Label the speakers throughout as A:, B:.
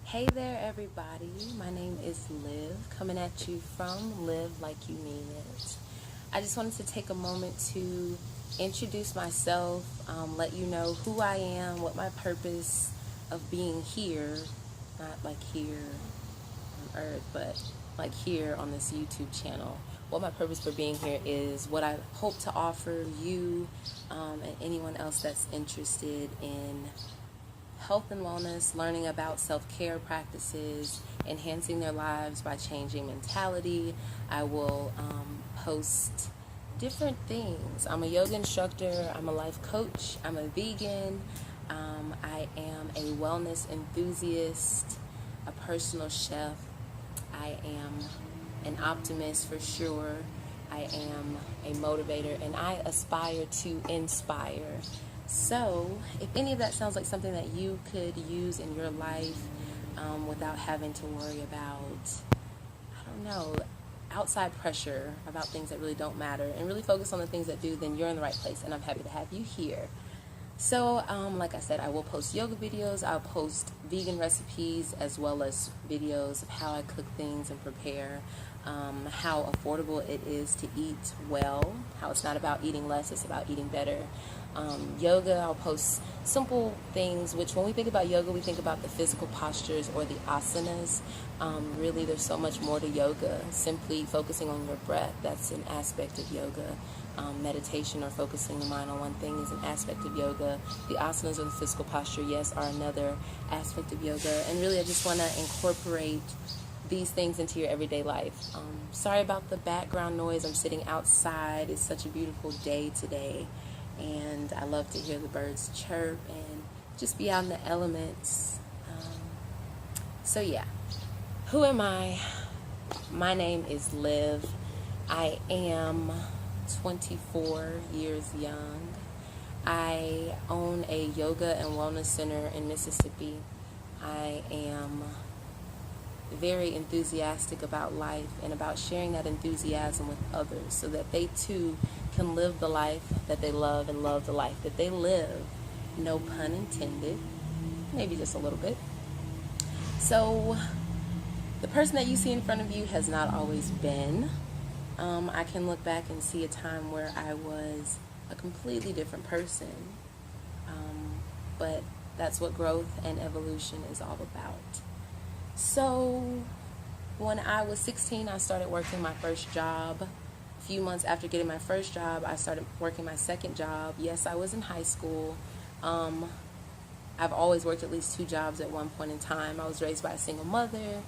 A: Hey there, everybody. My name is Liv, coming at you from Live Like You Mean It. I just wanted to take a moment to introduce myself, let you know who I am, what my purpose of being here, not like here on earth, but like here on this YouTube channel. What my purpose for being here is, what I hope to offer you and anyone else that's interested in health and wellness, learning about self-care practices, enhancing their lives by changing mentality. I will post different things. I'm a yoga instructor, I'm a life coach, I'm a vegan, I am a wellness enthusiast, a personal chef, I am an optimist for sure, I am a motivator, and I aspire to inspire. So, if any of that sounds like something that you could use in your life without having to worry about, I don't know, outside pressure about things that really don't matter, and really focus on the things that do, then you're in the right place, and I'm happy to have you here. So, like I said, I will post yoga videos, I'll post vegan recipes, as well as videos of how I cook things and prepare, how affordable it is to eat well, how it's not about eating less, it's about eating better. Yoga, I'll post simple things, which when we think about yoga, we think about the physical postures or the asanas. Really, there's so much more to yoga. Simply focusing on your breath, that's an aspect of yoga. Meditation or focusing the mind on one thing is an aspect of yoga. The asanas or the physical posture, yes, are another aspect of yoga. And really, I just want to incorporate these things into your everyday life. Sorry about the background noise. I'm sitting outside. It's such a beautiful day today, and I love to hear the birds chirp and just be out in the elements. So yeah, who am I? My name is Liv. I am 24 years young. I own a yoga and wellness center in Mississippi. I am very enthusiastic about life and about sharing that enthusiasm with others so that they too can live the life that they love and love the life that they live. No pun intended. Maybe just a little bit. So the person that you see in front of you has not always been. I can look back and see a time where I was a completely different person. But that's what growth and evolution is all about. So when I was 16, I started working my first job. A few months after getting my first job, I started working my second job. Yes, I was in high school. I've always worked at least 2 jobs at one point in time. I was raised by a single mother.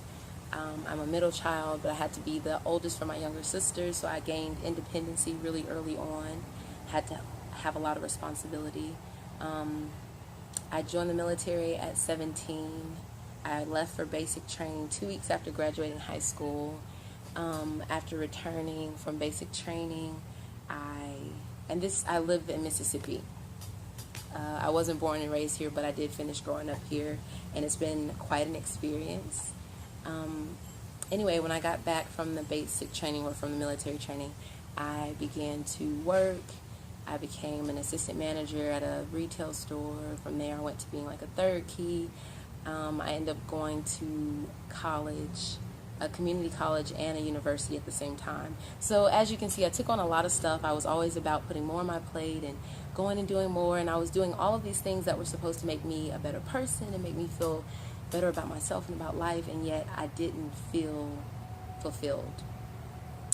A: I'm a middle child, but I had to be the oldest for my younger sisters, so I gained independency really early on. Had to have a lot of responsibility. I joined the military at 17. I left for basic training 2 weeks after graduating high school. After returning from basic training, I live in Mississippi. I wasn't born and raised here, but I did finish growing up here, and it's been quite an experience. Anyway, when I got back from the basic training or from the military training, I began to work. I became an assistant manager at a retail store. From there, I went to being like a third key. I ended up going to college, a community college and a university at the same time. So as you can see, I took on a lot of stuff. I was always about putting more on my plate and going and doing more, and I was doing all of these things that were supposed to make me a better person and make me feel better about myself and about life, and yet I didn't feel fulfilled.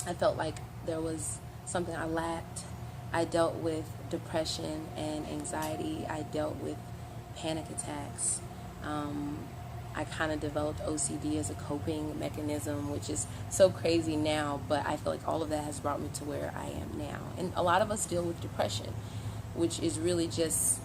A: I felt like there was something I lacked. I dealt with depression and anxiety. I dealt with panic attacks. I kind of developed OCD as a coping mechanism, which is so crazy now, but I feel like all of that has brought me to where I am now. And a lot of us deal with depression, which is really just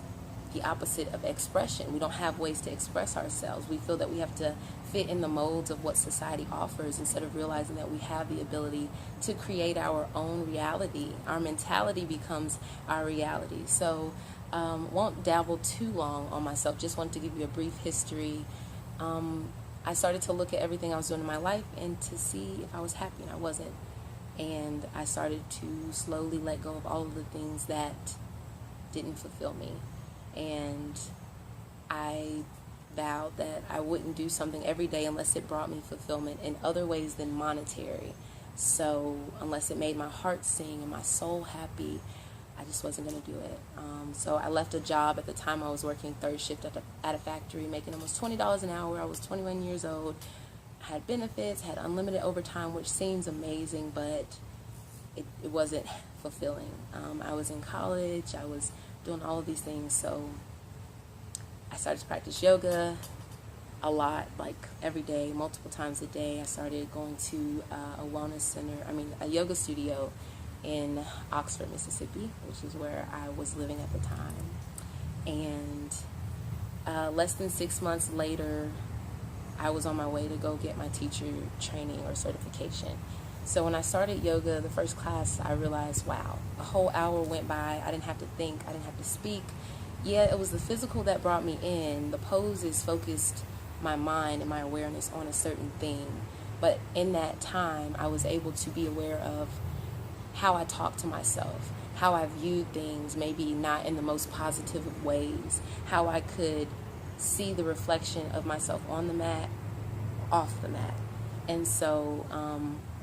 A: the opposite of expression. We don't have ways to express ourselves. We feel that we have to fit in the molds of what society offers instead of realizing that we have the ability to create our own reality. Our mentality becomes our reality. So won't dabble too long on myself. Just wanted to give you a brief history. I started to look at everything I was doing in my life and to see if I was happy, and I wasn't. And I started to slowly let go of all of the things that didn't fulfill me. And I vowed that I wouldn't do something every day unless it brought me fulfillment in other ways than monetary. So unless it made my heart sing and my soul happy, I just wasn't going to do it. So I left a job. At the time I was working third shift at a factory, making almost $20 an hour. I was 21 years old. I had benefits, had unlimited overtime, which seems amazing, but it wasn't fulfilling. I was in college. I was doing all of these things. So I started to practice yoga a lot, like every day, multiple times a day. I started going to a yoga studio in Oxford, Mississippi, which is where I was living at the time. And less than 6 months later, I was on my way to go get my teacher training or certification. So when I started yoga, the first class, I realized, wow, a whole hour went by. I didn't have to think. I didn't have to speak. Yeah, it was the physical that brought me in. The poses focused my mind and my awareness on a certain thing. But in that time, I was able to be aware of how I talked to myself, how I viewed things, maybe not in the most positive of ways, how I could see the reflection of myself on the mat, off the mat. And so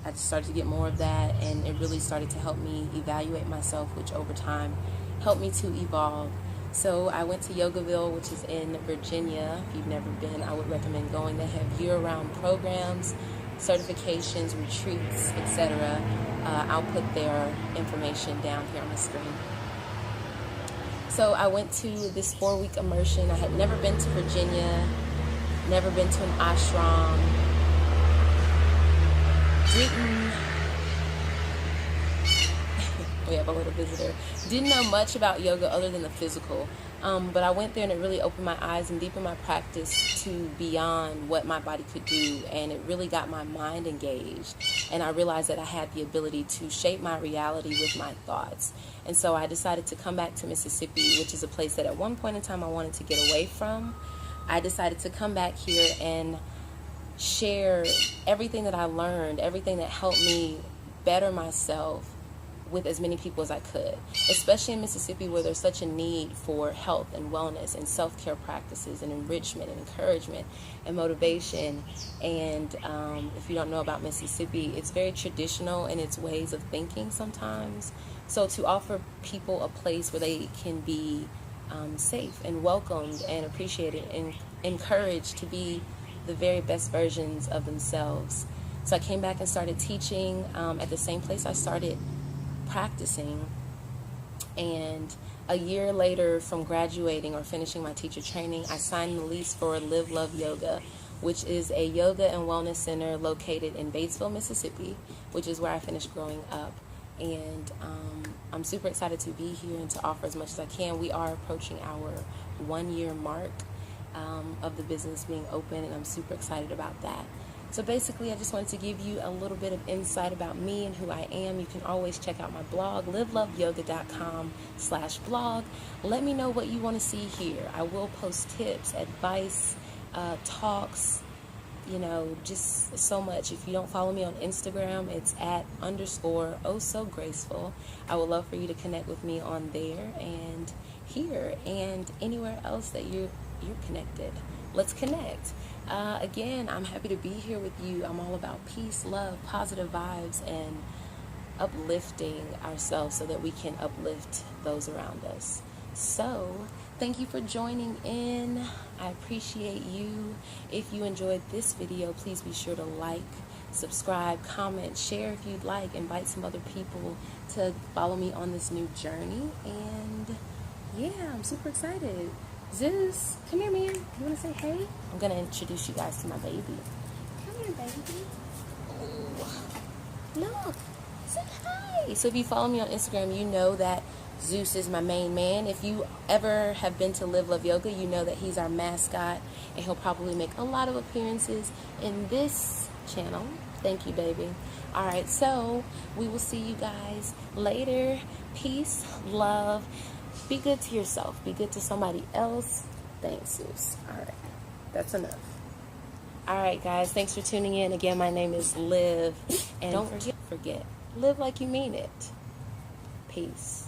A: I just started to get more of that, and it really started to help me evaluate myself, which over time helped me to evolve. So I went to Yogaville, which is in Virginia. If you've never been, I would recommend going. They have year-round programs, certifications, retreats, etc. I'll put their information down here on the screen. So I went to this 4-week immersion. I had never been to Virginia, never been to an ashram. We have a little visitor. Didn't know much about yoga other than the physical. But I went there and it really opened my eyes and deepened my practice to beyond what my body could do. And it really got my mind engaged. And I realized that I had the ability to shape my reality with my thoughts. And so I decided to come back to Mississippi, which is a place that at one point in time I wanted to get away from. I decided to come back here and share everything that I learned, everything that helped me better myself with as many people as I could, especially in Mississippi where there's such a need for health and wellness and self-care practices and enrichment and encouragement and motivation. And if you don't know about Mississippi, it's very traditional in its ways of thinking sometimes. So to offer people a place where they can be safe and welcomed and appreciated and encouraged to be the very best versions of themselves. So I came back and started teaching at the same place I started practicing. And a year later from graduating or finishing my teacher training, I signed the lease for Live Love Yoga, which is a yoga and wellness center located in Batesville, Mississippi, which is where I finished growing up. And I'm super excited to be here and to offer as much as I can. We are approaching our 1-year mark of the business being open, and I'm super excited about that. So basically, I just wanted to give you a little bit of insight about me and who I am. You can always check out my blog, liveloveyoga.com/blog. Let me know what you want to see here. I will post tips, advice, talks, just so much. If you don't follow me on Instagram, it's @_ohsograceful. I would love for you to connect with me on there and here and anywhere else that you're connected. Let's connect. Again, I'm happy to be here with you. I'm all about peace, love, positive vibes, and uplifting ourselves so that we can uplift those around us. So, thank you for joining in. I appreciate you. If you enjoyed this video, please be sure to like, subscribe, comment, share if you'd like. Invite some other people to follow me on this new journey. And yeah, I'm super excited. Zeus, come here, man. You want to say hey? I'm going to introduce you guys to my baby. Come here, baby. Oh, look. Say hi. So if you follow me on Instagram, you know that Zeus is my main man. If you ever have been to Live Love Yoga, you know that he's our mascot, and he'll probably make a lot of appearances in this channel. Thank you, baby. All right, so we will see you guys later. Peace, love. Be good to yourself. Be good to somebody else. Thanks, Zeus. All right, that's enough. All right, guys, thanks for tuning in. Again, my name is Liv, and don't forget, live like you mean it. Peace.